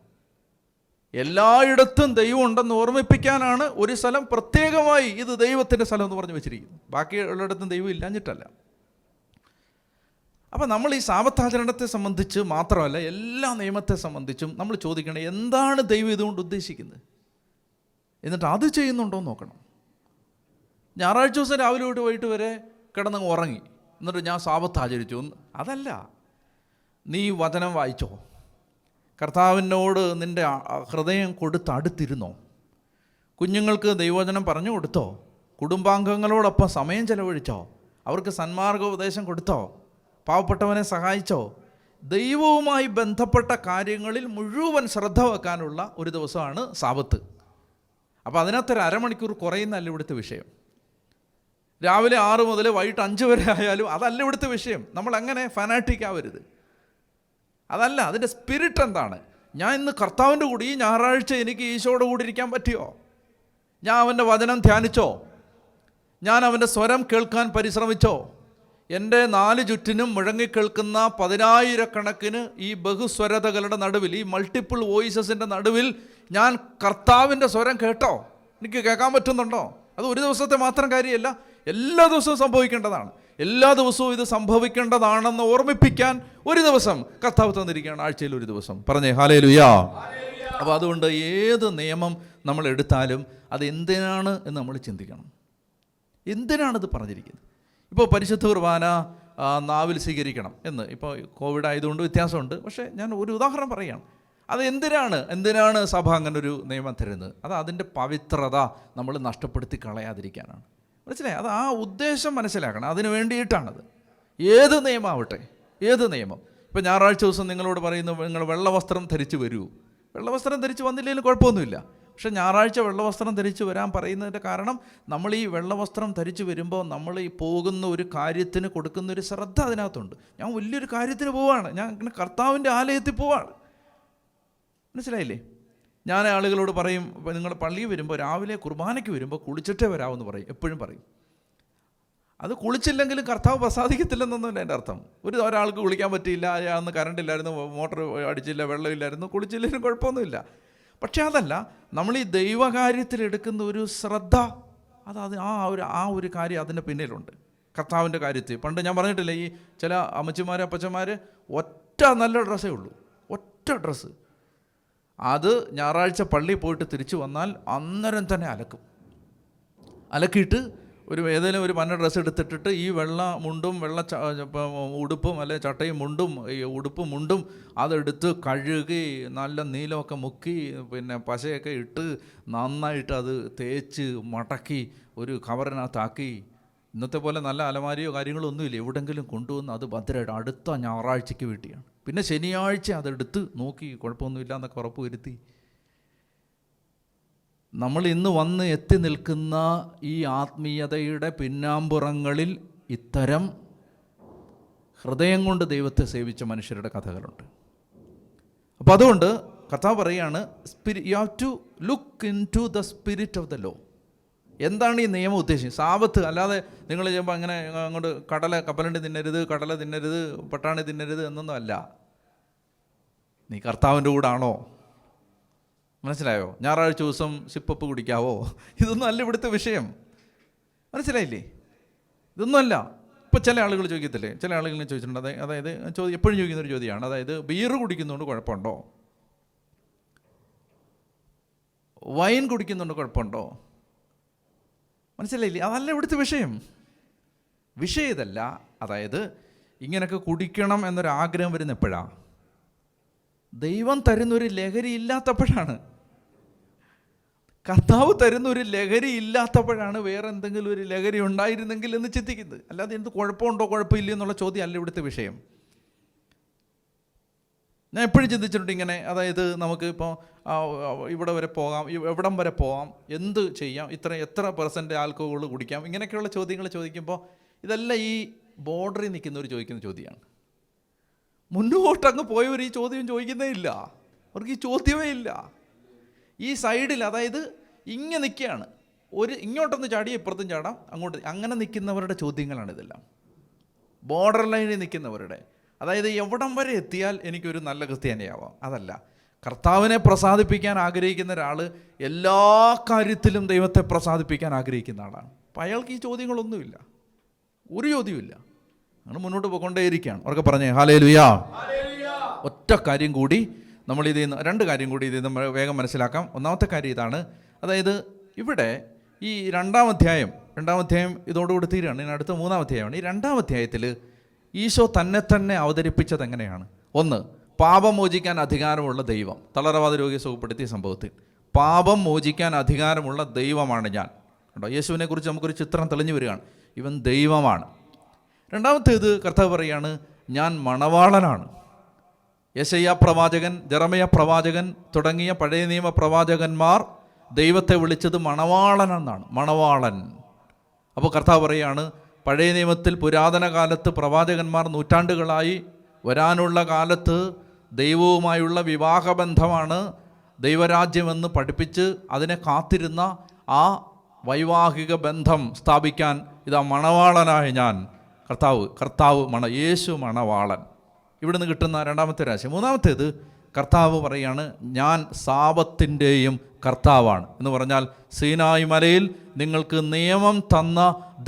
എല്ലായിടത്തും ദൈവം ഉണ്ടെന്ന് ഓർമ്മിപ്പിക്കാനാണ് ഒരു സ്ഥലം പ്രത്യേകമായി ഇത് ദൈവത്തിൻ്റെ സ്ഥലം എന്ന് പറഞ്ഞു വെച്ചിരിക്കുന്നു. ബാക്കിയുള്ളിടത്തും ദൈവം ഇല്ലാഞ്ഞിട്ടല്ല. അപ്പം നമ്മൾ ഈ സാബത്താചരണത്തെ സംബന്ധിച്ച് മാത്രമല്ല, എല്ലാ നിയമത്തെ സംബന്ധിച്ചും നമ്മൾ ചോദിക്കണം, എന്താണ് ദൈവം ഇതുകൊണ്ട് ഉദ്ദേശിക്കുന്നത്? എന്നിട്ട് അത് ചെയ്യുന്നുണ്ടോ എന്ന് നോക്കണം. ഞായറാഴ്ച ദിവസം രാവിലെ തൊട്ട് വൈകിട്ട് വരെ കിടന്നങ്ങ് ഉറങ്ങി, എന്നിട്ട് ഞാൻ സാബത്താചരിച്ചു, അതല്ല. നീ വചനം വായിച്ചോ? കർത്താവിനോട് നിൻ്റെ ഹൃദയം കൊടുത്ത് അടുത്തിരുന്നോ? കുഞ്ഞുങ്ങൾക്ക് ദൈവവചനം പറഞ്ഞു കൊടുത്തോ? കുടുംബാംഗങ്ങളോടൊപ്പം സമയം ചെലവഴിച്ചോ? അവർക്ക് സന്മാർഗോപദേശം കൊടുത്തോ? പാവപ്പെട്ടവനെ സഹായിച്ചോ? ദൈവവുമായി ബന്ധപ്പെട്ട കാര്യങ്ങളിൽ മുഴുവൻ ശ്രദ്ധ വെക്കാനുള്ള ഒരു ദിവസമാണ് സാബത്ത്. അപ്പോൾ അതിനകത്തൊരു അരമണിക്കൂർ കുറയുന്നതല്ല ഇവിടുത്തെ വിഷയം. രാവിലെ 6 മുതൽ വൈകിട്ട് 5 വരെ ആയാലും അതല്ല ഇവിടുത്തെ വിഷയം. നമ്മൾ അങ്ങനെ ഫനാറ്റിക് ആവരുത്. അതല്ല. അതിൻ്റെ സ്പിരിറ്റ് എന്താണ്? ഞാൻ ഇന്ന് കർത്താവിൻ്റെ കൂടി ഈ ഞായറാഴ്ച എനിക്ക് ഈശോയുടെ കൂടി ഇരിക്കാൻ പറ്റിയോ? ഞാൻ അവൻ്റെ വചനം ധ്യാനിച്ചോ? ഞാൻ അവൻ്റെ സ്വരം കേൾക്കാൻ പരിശ്രമിച്ചോ? എൻ്റെ 4 ചുറ്റിനും മുഴങ്ങിക്കേൾക്കുന്ന 10,000-കണക്കിന് ഈ ബഹുസ്വരതകളുടെ നടുവിൽ, ഈ മൾട്ടിപ്പിൾ വോയിസസിൻ്റെ നടുവിൽ ഞാൻ കർത്താവിൻ്റെ സ്വരം കേട്ടോ? എനിക്ക് കേൾക്കാൻ പറ്റുന്നുണ്ടോ? അത് ഒരു ദിവസത്തെ മാത്രം കാര്യമല്ല, എല്ലാ ദിവസവും സംഭവിക്കേണ്ടതാണ്. എല്ലാ ദിവസവും ഇത് സംഭവിക്കേണ്ടതാണെന്ന് ഓർമ്മിപ്പിക്കാൻ ഒരു ദിവസം കർത്താവ് തന്നിരിക്കുകയാണ്, ആഴ്ചയിൽ ഒരു ദിവസം. പറഞ്ഞേ ഹല്ലേലൂയ. അപ്പോൾ അതുകൊണ്ട് ഏത് നിയമം നമ്മൾ എടുത്താലും അത് എന്തിനാണ് എന്ന് നമ്മൾ ചിന്തിക്കണം. എന്തിനാണിത് പറഞ്ഞിരിക്കുന്നത്? ഇപ്പോൾ പരിശുദ്ധ കുർബാന നാവിൽ സ്വീകരിക്കണം എന്ന്, ഇപ്പോൾ കോവിഡ് ആയതുകൊണ്ട് വ്യത്യാസമുണ്ട്. പക്ഷേ ഞാൻ ഒരു ഉദാഹരണം പറയുകയാണ്. അത് എന്തിനാണ് സഭ അങ്ങനെ ഒരു നിയമം തരുന്നത്? അത് അതിൻ്റെ പവിത്രത നമ്മൾ നഷ്ടപ്പെടുത്തി കളയാതിരിക്കാനാണ്. മനസ്സിലായി? അത് ആ ഉദ്ദേശം മനസ്സിലാക്കണം. അതിന് വേണ്ടിയിട്ടാണത്. ഏത് നിയമമാവട്ടെ, ഏത് നിയമം. ഇപ്പോൾ ഞായറാഴ്ച ദിവസം നിങ്ങളോട് പറയുന്നു, നിങ്ങൾ വെള്ളവസ്ത്രം ധരിച്ച് വരൂ. വെള്ളവസ്ത്രം ധരിച്ച് വന്നില്ലെങ്കിലും കുഴപ്പമൊന്നുമില്ല. പക്ഷേ ഞായറാഴ്ച വെള്ളവസ്ത്രം ധരിച്ച് വരാൻ പറയുന്നതിൻ്റെ കാരണം, നമ്മൾ ഈ വെള്ളവസ്ത്രം ധരിച്ച് വരുമ്പോൾ നമ്മൾ ഈ പോകുന്ന ഒരു കാര്യത്തിന് കൊടുക്കുന്നൊരു ശ്രദ്ധ അതിനകത്തുണ്ട്. ഞാൻ വലിയൊരു കാര്യത്തിന് പോവാണ്, ഞാൻ ഇങ്ങനെ കർത്താവിൻ്റെ ആലയത്തിൽ പോവാണ്. മനസ്സിലായില്ലേ? ഞാൻ ആളുകളോട് പറയും, നിങ്ങൾ പള്ളിയിൽ വരുമ്പോൾ രാവിലെ കുർബാനയ്ക്ക് വരുമ്പോൾ കുളിച്ചിട്ടേ വരാമെന്ന് പറയും, എപ്പോഴും പറയും. അത് കുളിച്ചില്ലെങ്കിലും കർത്താവ് പ്രസാദിക്കത്തില്ലെന്നൊന്നുമില്ല എൻ്റെ അർത്ഥം. ഒരാൾക്ക് കുളിക്കാൻ പറ്റിയില്ല, അന്ന് കറണ്ടില്ലായിരുന്നു, മോട്ടർ അടിച്ചില്ല, വെള്ളമില്ലായിരുന്നു, കുളിച്ചില്ലെങ്കിലും കുഴപ്പമൊന്നുമില്ല. പക്ഷേ അതല്ല, നമ്മൾ ഈ ദൈവകാര്യത്തിലെടുക്കുന്ന ഒരു ശ്രദ്ധ ആ ഒരു കാര്യം അതിൻ്റെ പിന്നിലുണ്ട്. കർത്താവിൻ്റെ കാര്യത്തിൽ പണ്ട് ഞാൻ പറഞ്ഞിട്ടില്ലേ, ഈ ചില അമ്മച്ചിമാർ അപ്പച്ചന്മാർ ഒറ്റ നല്ല ഡ്രസ്സേ ഉള്ളൂ, ഒറ്റ ഡ്രസ്സ്. അത് ഞായറാഴ്ച പള്ളിയിൽ പോയിട്ട് തിരിച്ചു വന്നാൽ അന്നേരം തന്നെ അലക്കിയിട്ട് ഏതെങ്കിലും ഒരു പന്ന ഡ്രസ്സ് എടുത്തിട്ടിട്ട് ഈ വെള്ള മുണ്ടും ഉടുപ്പും അല്ലെ ചട്ടയും മുണ്ടും ഈ ഉടുപ്പും മുണ്ടും അതെടുത്ത് കഴുകി നല്ല നീലമൊക്കെ മുക്കി പിന്നെ പശയൊക്കെ ഇട്ട് നന്നായിട്ട് അത് തേച്ച് മടക്കി ഒരു കവറിനകത്താക്കി, ഇന്നത്തെ പോലെ നല്ല അലമാരിയോ കാര്യങ്ങളോ ഒന്നുമില്ല, എവിടെങ്കിലും കൊണ്ടുവന്ന് അത് ഭദ്രമായിട്ട് അടുത്ത ഞായറാഴ്ചയ്ക്ക് വേണ്ടിയാണ്. പിന്നെ ശനിയാഴ്ച അതെടുത്ത് നോക്കി കുഴപ്പമൊന്നുമില്ല എന്നൊക്കെ ഉറപ്പ് വരുത്തി. നമ്മൾ ഇന്ന് വന്ന് എത്തി നിൽക്കുന്ന ഈ ആത്മീയതയുടെ പിന്നാമ്പുറങ്ങളിൽ ഇത്തരം ഹൃദയം കൊണ്ട് ദൈവത്തെ സേവിച്ച മനുഷ്യരുടെ കഥകളുണ്ട്. അപ്പോൾ അതുകൊണ്ട് കർത്താവ് പറയുകയാണ്, you have to look into the spirit of the law. എന്താണ് ഈ നിയമം ഉദ്ദേശിച്ചത്? സാബത്ത് അല്ലാതെ നിങ്ങൾ ചെയ്യുമ്പോൾ അങ്ങനെ അങ്ങോട്ട് കപ്പലണ്ടി തിന്നരുത്, കടല തിന്നരുത്, പട്ടാണി തിന്നരുത് എന്നൊന്നും അല്ല. നീ കർത്താവിൻ്റെ കൂടാണോ? മനസ്സിലായോ? ഞായറാഴ്ച ദിവസം സിപ്പപ്പ് കുടിക്കാവോ? ഇതൊന്നും അല്ല ഇവിടുത്തെ വിഷയം. മനസ്സിലായില്ലേ? ഇതൊന്നുമല്ല. ഇപ്പോൾ ചില ആളുകൾ ചോദിക്കത്തില്ലേ, ചില ആളുകൾ ചോദിച്ചിട്ടുണ്ട്, അതായത് എപ്പോഴും ചോദിക്കുന്നൊരു ചോദ്യമാണ്, അതായത് ബീർ കുടിക്കുന്നതുകൊണ്ട് കുഴപ്പമുണ്ടോ, വൈൻ കുടിക്കുന്നതുകൊണ്ട് കുഴപ്പമുണ്ടോ? മനസ്സിലായില്ലേ? അതല്ല ഇവിടുത്തെ വിഷയം. വിഷയം ഇതല്ല. അതായത് ഇങ്ങനെയൊക്കെ കുടിക്കണം എന്നൊരാഗ്രഹം വരുന്ന എപ്പോഴാണ്? ദൈവം തരുന്നൊരു ലഹരി ഇല്ലാത്തപ്പോഴാണ്. കർത്താവ് തരുന്നൊരു ലഹരി ഇല്ലാത്തപ്പോഴാണ് വേറെ എന്തെങ്കിലും ഒരു ലഹരി ഉണ്ടായിരുന്നെങ്കിൽ എന്ന് ചിന്തിക്കുന്നത്. അല്ലാതെ എന്ത് കുഴപ്പമുണ്ടോ കുഴപ്പമില്ല എന്നുള്ള ചോദ്യം അല്ല ഇവിടുത്തെ വിഷയം. ഞാൻ എപ്പോഴും ചിന്തിച്ചിട്ടുണ്ട് ഇങ്ങനെ, അതായത് നമുക്ക് ഇപ്പോൾ ഇവിടെ വരെ പോകാം, എവിടം വരെ പോകാം, എന്ത് ചെയ്യാം, എത്ര % ആൽക്കഹോൾ കുടിക്കാം, ഇങ്ങനെയൊക്കെയുള്ള ചോദ്യങ്ങൾ ചോദിക്കുമ്പോൾ ഇതെല്ലാം ഈ ബോർഡറിൽ നിൽക്കുന്നവർ ചോദിക്കുന്ന ചോദ്യമാണ്. മുന്നോട്ടങ്ങ് പോയവർ ഈ ചോദ്യം ചോദിക്കുന്നേ ഇല്ല, അവർക്ക് ഈ ചോദ്യമേ ഇല്ല. ഈ സൈഡിൽ, അതായത് ഇങ്ങനെ നിൽക്കുകയാണ്, ഇങ്ങോട്ടൊന്ന് ചാടി ഇപ്പുറത്തും ചാടാം, അങ്ങനെ നിൽക്കുന്നവരുടെ ചോദ്യങ്ങളാണ് ഇതെല്ലാം. ബോർഡർ ലൈനിൽ നിൽക്കുന്നവരുടെ, അതായത് എവിടം വരെ എത്തിയാൽ എനിക്കൊരു നല്ല ക്രിസ്ത്യാനിയാവാം, അതല്ല. കർത്താവിനെ പ്രസാദിപ്പിക്കാൻ ആഗ്രഹിക്കുന്ന ഒരാൾ എല്ലാ കാര്യത്തിലും ദൈവത്തെ പ്രസാദിപ്പിക്കാൻ ആഗ്രഹിക്കുന്ന ആളാണ്. അപ്പം അയാൾക്ക് ഈ ചോദ്യങ്ങളൊന്നുമില്ല, ഒരു ചോദ്യമില്ല. അങ്ങനെ മുന്നോട്ട് പോയിക്കൊണ്ടേയിരിക്കുകയാണ്. അവർക്ക് പറഞ്ഞേ ഹല്ലേലൂയാ. ഒറ്റ കാര്യം കൂടി നമ്മൾ ഇതിൽ നിന്ന്, 2 കാര്യം കൂടി ഇതിൽ നിന്ന് വേഗം മനസ്സിലാക്കാം. ഒന്നാമത്തെ കാര്യം ഇതാണ്, അതായത് ഇവിടെ ഈ 2-ാം അധ്യായം ഇതോടുകൂടി തീരുകയാണ്. ഇനി അടുത്ത 3-ാം അധ്യായമാണ്. ഈ 2-ാം അധ്യായത്തിൽ ഈശോ തന്നെ അവതരിപ്പിച്ചത് എങ്ങനെയാണ്? ഒന്ന്, പാപം മോചിക്കാൻ അധികാരമുള്ള ദൈവം. തളർവാദ രോഗിയെ സുഖപ്പെടുത്തിയ സംഭവത്തിൽ പാപം മോചിക്കാൻ അധികാരമുള്ള ദൈവമാണ് ഞാൻ. കേട്ടോ, യേശുവിനെ കുറിച്ച് നമുക്കൊരു ചിത്രം തെളിഞ്ഞു വരികയാണ്. ഇവൻ ദൈവമാണ്. രണ്ടാമത്തേത് കർത്താവ് പറയാണ്, ഞാൻ മണവാളനാണ്. യെശയ്യാ പ്രവാചകൻ, ജെറമ്യാ പ്രവാചകൻ തുടങ്ങിയ പഴയ നിയമ പ്രവാചകന്മാർ ദൈവത്തെ വിളിച്ചത് മണവാളനെന്നാണ്. മണവാളൻ. അപ്പോൾ കർത്താവ് പറയാണ്, പഴയ നിയമത്തിൽ പുരാതന കാലത്ത് പ്രവാചകന്മാർ നൂറ്റാണ്ടുകളായി വരാനുള്ള കാലത്ത് ദൈവവുമായുള്ള വിവാഹബന്ധമാണ് ദൈവരാജ്യമെന്ന് പഠിപ്പിച്ച് അതിനെ കാത്തിരുന്ന ആ വൈവാഹിക ബന്ധം സ്ഥാപിക്കാൻ ഇതാ മണവാളനായ ഞാൻ, യേശു മണവാളൻ. ഇവിടുന്ന് കിട്ടുന്ന 2-ാമത്തെ രാശി. 3-ാമത്തേത് കർത്താവ് പറയാണ്, ഞാൻ സാബത്തിൻ്റെയും കർത്താവാണ് എന്ന് പറഞ്ഞാൽ, സീനായി മലയിൽ നിങ്ങൾക്ക് നിയമം തന്ന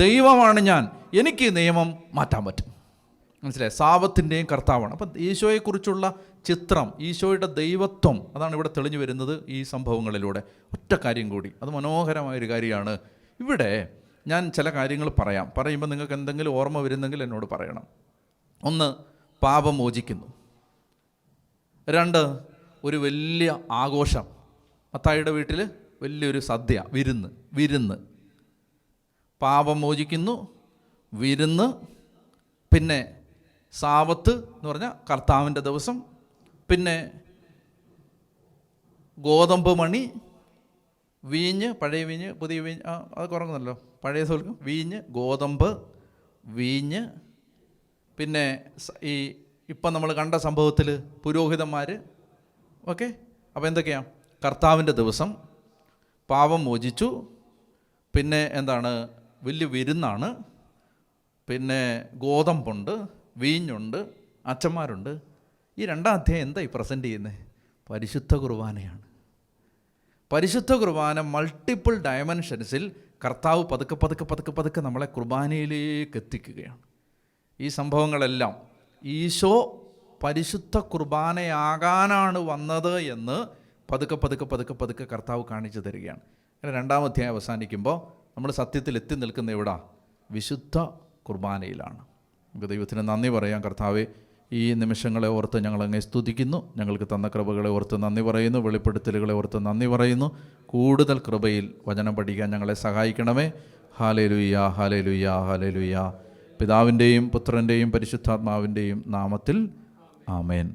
ദൈവമാണ് ഞാൻ, എനിക്ക് നിയമം മാറ്റാൻ പറ്റും. മനസ്സിലായി? സാബത്തിൻ്റെയും കർത്താവാണ്. അപ്പം ഈശോയെക്കുറിച്ചുള്ള ചിത്രം, ഈശോയുടെ ദൈവത്വം, അതാണ് ഇവിടെ തെളിഞ്ഞു വരുന്നത് ഈ സംഭവങ്ങളിലൂടെ. ഒറ്റ കാര്യം കൂടി, അത് മനോഹരമായൊരു കാര്യമാണ്. ഇവിടെ ഞാൻ ചില കാര്യങ്ങൾ പറയുമ്പോൾ നിങ്ങൾക്ക് എന്തെങ്കിലും ഓർമ്മ വരുന്നെങ്കിൽ എന്നോട് പറയണം. 1, പാപം മോചിക്കുന്നു. 2, ഒരു വലിയ ആഘോഷം. മത്തായിയുടെ വീട്ടിൽ വലിയൊരു സദ്യ, വിരുന്ന്. പാപം മോചിക്കുന്നു, വിരുന്ന്, പിന്നെ സാബത്ത് എന്ന് പറഞ്ഞാൽ കർത്താവിൻ്റെ ദിവസം, പിന്നെ ഗോതമ്പ് മണി, വീഞ്ഞ്, പഴയ വീഞ്ഞ്, പുതിയ വീഞ്ഞ്, അത് കുറങ്ങുന്നല്ലോ, പഴയ സ്ഥലം വീഞ്ഞ്, ഗോതമ്പ്, വീഞ്ഞ്, പിന്നെ ഈ ഇപ്പം നമ്മൾ കണ്ട സംഭവത്തിൽ പുരോഹിതന്മാർ. ഓക്കെ, അപ്പോൾ എന്തൊക്കെയാണ്? കർത്താവിൻ്റെ ദിവസം, പാപം മോചിച്ചു, പിന്നെ എന്താണ്, വലിയ വിരുന്നാണ്, പിന്നെ ഗോതമ്പുണ്ട്, വീഞ്ഞുണ്ട്, അച്ഛന്മാരുണ്ട്. ഈ 2-ാം അധ്യായം എന്തായി പ്രസൻറ്റ് ചെയ്യുന്നത്? പരിശുദ്ധ കുർബാനയാണ്. പരിശുദ്ധ കുർബാന മൾട്ടിപ്പിൾ ഡയമെൻഷൻസിൽ കർത്താവ് പതുക്കെ പതുക്കെ പതുക്കെ പതുക്കെ നമ്മളെ കുർബാനയിലേക്ക് എത്തിക്കുകയാണ്. ഈ സംഭവങ്ങളെല്ലാം ഈശോ പരിശുദ്ധ കുർബാനയാകാനാണ് വന്നത് എന്ന് പതുക്കെ പതുക്കെ പതുക്കെ പതുക്കെ കർത്താവ് കാണിച്ചു തരികയാണ്. അങ്ങനെ 2-ാം അധ്യായം അവസാനിക്കുമ്പോൾ നമ്മൾ സത്യത്തിൽ എത്തി നിൽക്കുന്ന എവിടാ? വിശുദ്ധ കുർബാനയിലാണ്. നമുക്ക് ദൈവത്തിന് നന്ദി പറയാം. കർത്താവെ, ഈ നിമിഷങ്ങളെ ഓർത്ത് ഞങ്ങളങ്ങേ സ്തുതിക്കുന്നു. ഞങ്ങൾക്ക് തന്ന കൃപകളെ ഓർത്ത് നന്ദി പറയുന്നു. വെളിപ്പെടുത്തലുകളെ ഓർത്ത് നന്ദി പറയുന്നു. കൂടുതൽ കൃപയിൽ വചനം പഠിക്കാൻ ഞങ്ങളെ സഹായിക്കണമേ. Hallelujah, hallelujah, hallelujah. പിതാവിൻ്റെയും പുത്രൻ്റെയും പരിശുദ്ധാത്മാവിൻ്റെയും നാമത്തിൽ ആമേൻ.